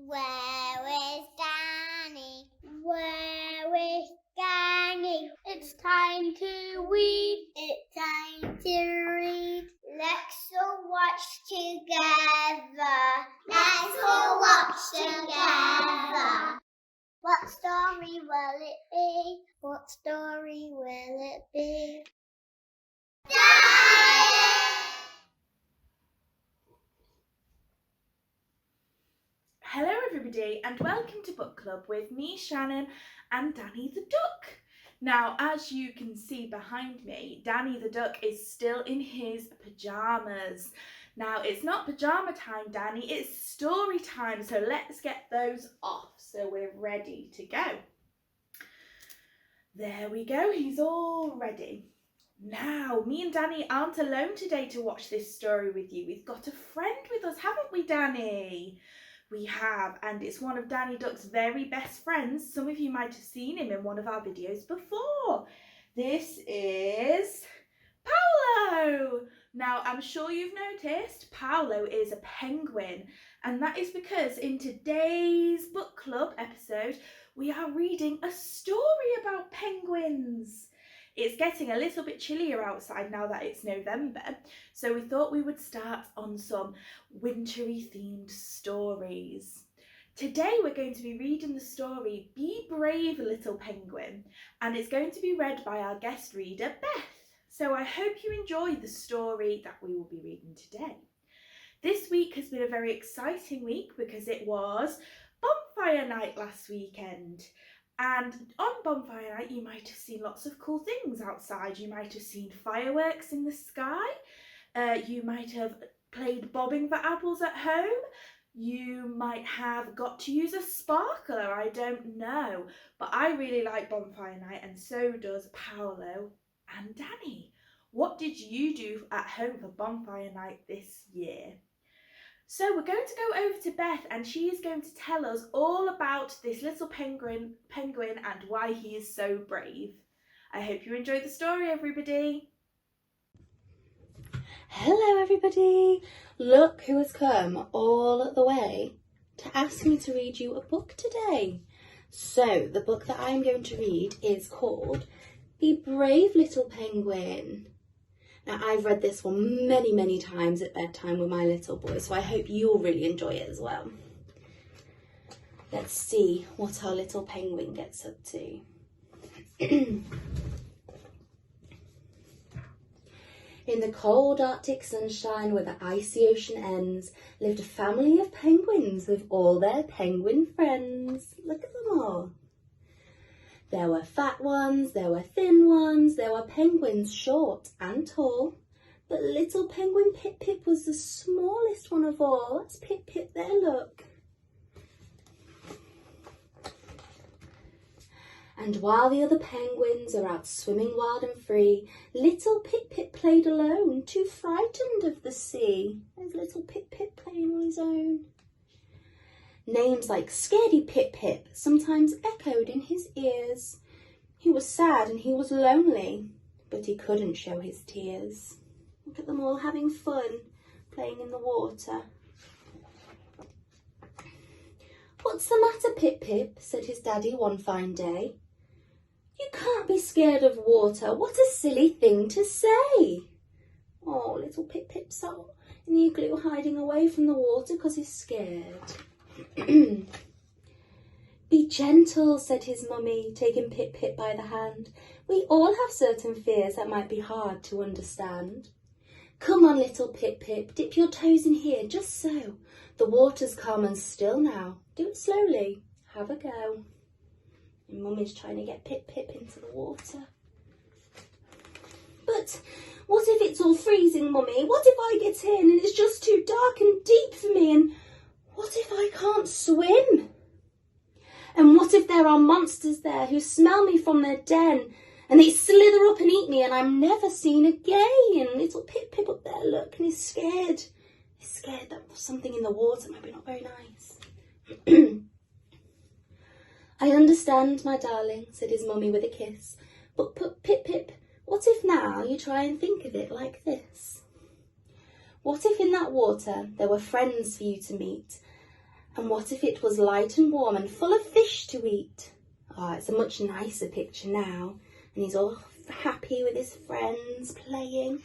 Where is Danny? Where is Danny? It's time to read. It's time to read. Let's all watch together. Let's all watch together. What story will it be? What story will it be? Hello everybody and welcome to Book Club with me, Shannon, and Danny the Duck. Now, as you can see behind me, Danny the Duck is still in his pyjamas. Now, it's not pyjama time, Danny, it's story time, so let's get those off so we're ready to go. There we go, he's all ready. Now, me and Danny aren't alone today to watch this story with you. We've got a friend with us, haven't we, Danny? We have, and it's one of Danny Duck's very best friends. Some of you might have seen him in one of our videos before. This is Paolo. Now, I'm sure you've noticed Paolo is a penguin, and that is because in today's book club episode, we are reading a story about penguins. It's getting a little bit chillier outside now that it's November, so we thought we would start on some wintry themed stories. Today we're going to be reading the story Be Brave Little Penguin, and it's going to be read by our guest reader Beth. So I hope you enjoy the story that we will be reading today. This week has been a very exciting week because it was bonfire night last weekend. And on bonfire night, you might have seen lots of cool things outside. You might have seen fireworks in the sky. You might have played bobbing for apples at home. You might have got to use a sparkler, I don't know. But I really like bonfire night, and so does Paolo and Danny. What did you do at home for bonfire night this year? So we're going to go over to Beth, and she is going to tell us all about this little penguin and why he is so brave. I hope you enjoyed the story, everybody. Hello everybody! Look who has come all the way to ask me to read you a book today. So the book that I'm going to read is called Be Brave Little Penguin. Now, I've read this one many times at bedtime with my little boy, so I hope you'll really enjoy it as well. Let's see what our little penguin gets up to. In the cold Arctic sunshine where the icy ocean ends, lived a family of penguins with all their penguin friends. Look at them all. There were fat ones, there were thin ones, there were penguins short and tall. But little Penguin Pip-Pip was the smallest one of all. That's Pip-Pip there, look. And while the other penguins are out swimming wild and free, little Pip-Pip played alone, too frightened of the sea. There's little Pip-Pip playing on his own. Names like Scaredy Pip-Pip sometimes echoed in his ears. He was sad and he was lonely, but he couldn't show his tears. Look at them all having fun, playing in the water. "What's the matter, Pip-Pip?" said his daddy one fine day. "You can't be scared of water. What a silly thing to say." Oh, little Pip-Pip's so in the igloo hiding away from the water because he's scared. "Be gentle," said his mummy, taking Pip-Pip by the hand. "We all have certain fears that might be hard to understand. Come on, little Pip-Pip, dip your toes in here, just so. The water's calm and still now. Do it slowly. Have a go." And Mummy's trying to get Pip-Pip into the water. "But what if it's all freezing, Mummy? What if I get in and it's just too dark and deep for me? And what if I can't swim? And what if there are monsters there who smell me from their den and they slither up and eat me and I'm never seen again?" Little Pip-Pip up there, look, and he's scared. He's scared that something in the water might be not very nice. "I understand, my darling," said his mummy with a kiss. "But Pip-Pip, what if now you try and think of it like this? What if in that water there were friends for you to meet? And what if it was light and warm and full of fish to eat? Oh, it's a much nicer picture now. And he's all happy with his friends playing.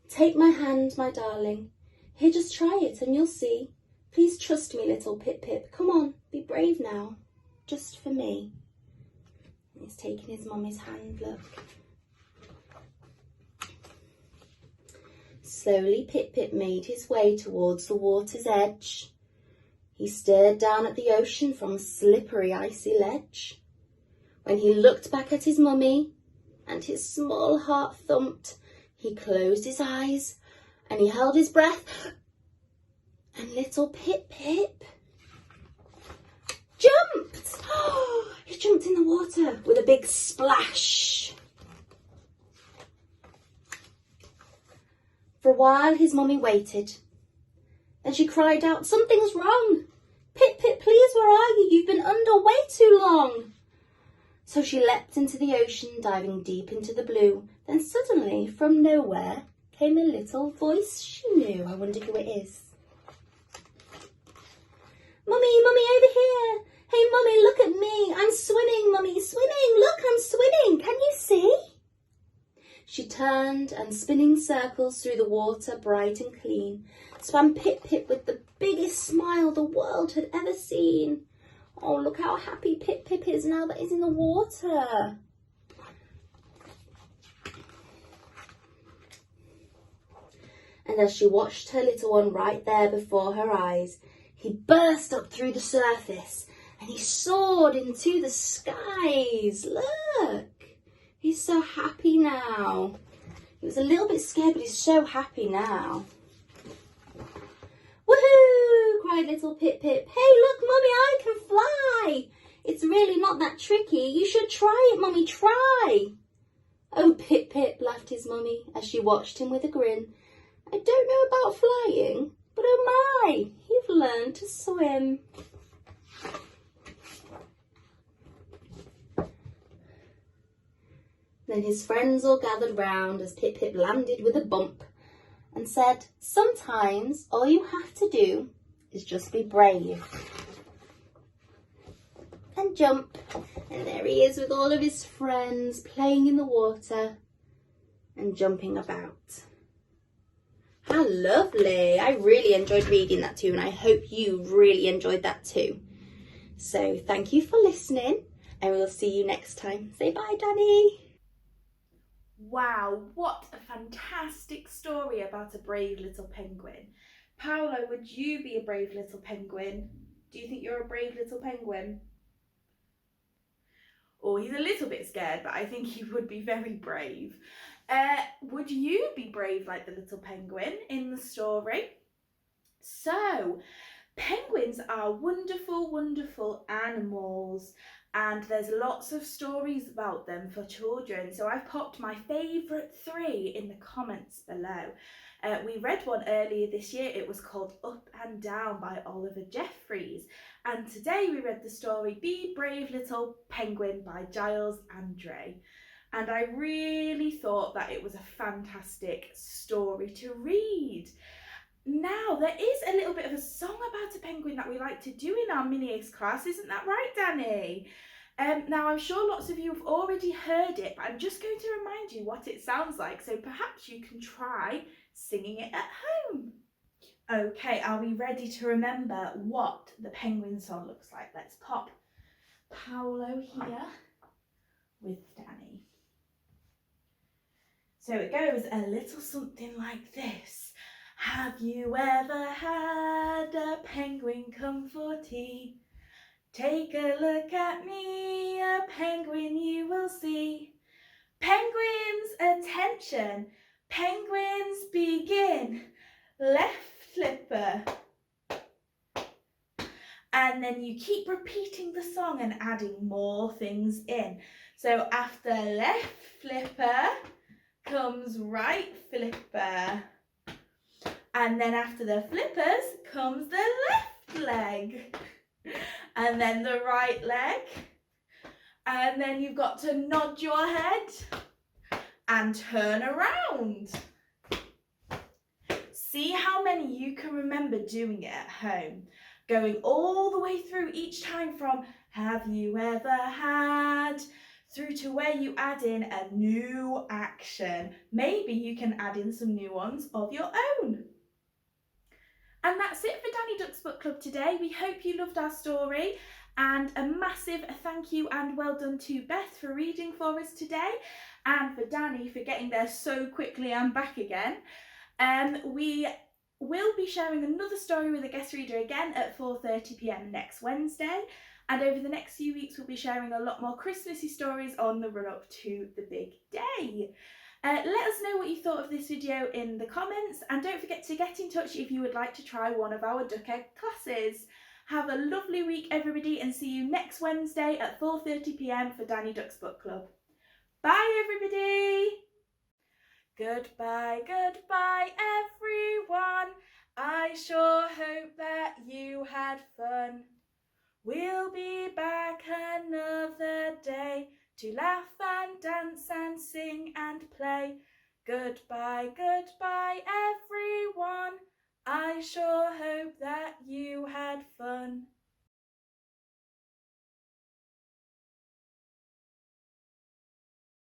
Take my hand, my darling. Here, just try it and you'll see. Please trust me, little Pip-Pip. Come on, be brave now. Just for me. And he's taking his mummy's hand, look. Slowly Pip-Pip made his way towards the water's edge. He stared down at the ocean from a slippery, icy ledge. When he looked back at his mummy and his small heart thumped, he closed his eyes and he held his breath. And little Pip-Pip jumped. Oh, he jumped in the water with a big splash. For a while his mummy waited. Then she cried out, "Something's wrong. Pip-Pip, please, where are you? You've been under way too long." So she leapt into the ocean, diving deep into the blue. Then suddenly, from nowhere, came a little voice she knew. I wonder who it is. "Mummy, Mummy, over here. Hey, Mummy, look at me. I'm swimming, Mummy, swimming. Look, I'm swimming. Can you see?" She turned and, spinning circles through the water bright and clean, swam Pip-Pip with the biggest smile the world had ever seen. Oh, look how happy Pip-Pip is now that he's in the water. And as she watched her little one right there before her eyes, he burst up through the surface and he soared into the skies. Look, he's so happy now. He was a little bit scared, but he's so happy now. "Woohoo!" cried little Pip-Pip. "Hey, look, Mummy, I can fly. It's really not that tricky. You should try it, Mummy, try." "Oh, Pip-Pip," laughed his mummy as she watched him with a grin. "I don't know about flying, but oh my, you've learned to swim." Then his friends all gathered round as Pip-Pip landed with a bump and said, "Sometimes all you have to do is just be brave." And jump. And there he is with all of his friends playing in the water and jumping about. How lovely. I really enjoyed reading that too, and I hope you really enjoyed that too. So thank you for listening, and we'll see you next time. Say bye, Danny. Wow, what a fantastic story about a brave little penguin. Paolo, would you be a brave little penguin? Do you think you're a brave little penguin? Oh, he's a little bit scared, but I think he would be very brave. Would you be brave like the little penguin in the story? So, penguins are wonderful, wonderful animals, and there's lots of stories about them for children. So I've popped my favourite 3 in the comments below. We read one earlier this year. It was called Up and Down by Oliver Jeffries. And today we read the story Be Brave Little Penguin by Giles Andreae. And I really thought that it was a fantastic story to read. Now, there is a little bit of a song about a penguin that we like to do in our mini-eggs class. Isn't that right, Danny? Now, I'm sure lots of you have already heard it, but I'm just going to remind you what it sounds like. So perhaps you can try singing it at home. Okay, are we ready to remember what the penguin song looks like? Let's pop Paolo here with Danny. So it goes a little something like this. Have you ever had a penguin come for tea? Take a look at me, a penguin you will see. Penguins, attention, penguins begin. Left flipper. And then you keep repeating the song and adding more things in. So after left flipper comes right flipper. And then after the flippers comes the left leg. And then the right leg. And then you've got to nod your head and turn around. See how many many you can remember doing it at home, going all the way through each time from "have you ever had" through to where you add in a new action. Maybe you can add in some new ones of your own. And that's it for Danny Duck's Book Club today. We hope you loved our story, and a massive thank you and well done to Beth for reading for us today, and for Danny for getting there so quickly and back again. We will be sharing another story with a guest reader again at 4:30 p.m. next Wednesday, and over the next few weeks we'll be sharing a lot more Christmassy stories on the run up to the big day. Let us know what you thought of this video in the comments, and don't forget to get in touch if you would like to try one of our Duck Egg classes. Have a lovely week everybody, and see you next Wednesday at 4:30 p.m. for Danny Duck's Book Club. Bye everybody! Goodbye, goodbye everyone. I sure hope that you had fun. We'll be back another day to laugh and dance and sing and play. Goodbye, goodbye everyone. I sure hope that you had fun.